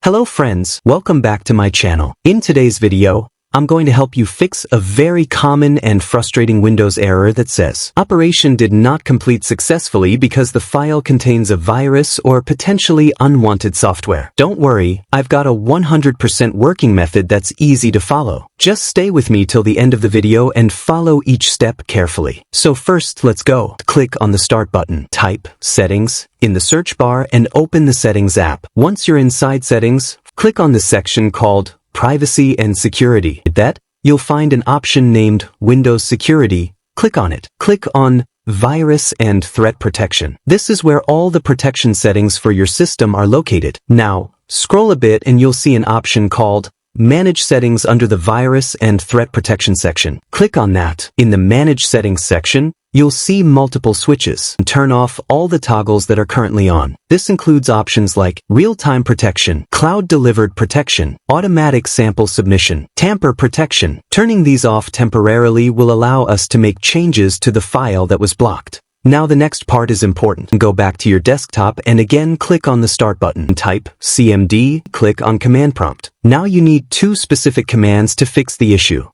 Hello friends, welcome back to my channel. In today's video, I'm going to help you fix a very common and frustrating Windows error that says, "Operation did not complete successfully because the file contains a virus or potentially unwanted software." Don't worry, I've got a 100% working method that's easy to follow. Just stay with me till the end of the video and follow each step carefully. So first, let's go. Click on the Start button, type Settings in the search bar and open the Settings app. Once you're inside Settings, click on the section called Privacy and Security. With that, you'll find an option named Windows Security. Click on it. Click on Virus and Threat Protection. This is where all the protection settings for your system are located. Now, scroll a bit and you'll see an option called Manage Settings under the Virus and Threat Protection section. Click on that. In the Manage Settings section, you'll see multiple switches. Turn off all the toggles that are currently on. This includes options like Real-Time Protection, Cloud-Delivered Protection, Automatic Sample Submission, Tamper Protection. Turning these off temporarily will allow us to make changes to the file that was blocked. Now the next part is important. Go back to your desktop and again click on the Start button. Type CMD, click on Command Prompt. Now you need two specific commands to fix the issue.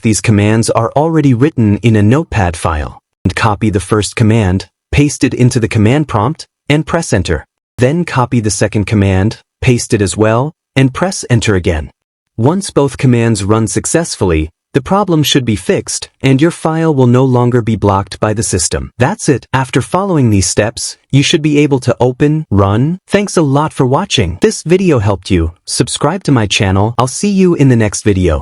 These commands are already written in a notepad file. And copy the first command, paste it into the command prompt, and press Enter. Then copy the second command, paste it as well, and press Enter again. Once both commands run successfully, the problem should be fixed, and your file will no longer be blocked by the system. That's it. After following these steps, you should be able to run. Thanks a lot for watching. This video helped you. Subscribe to my channel. I'll see you in the next video.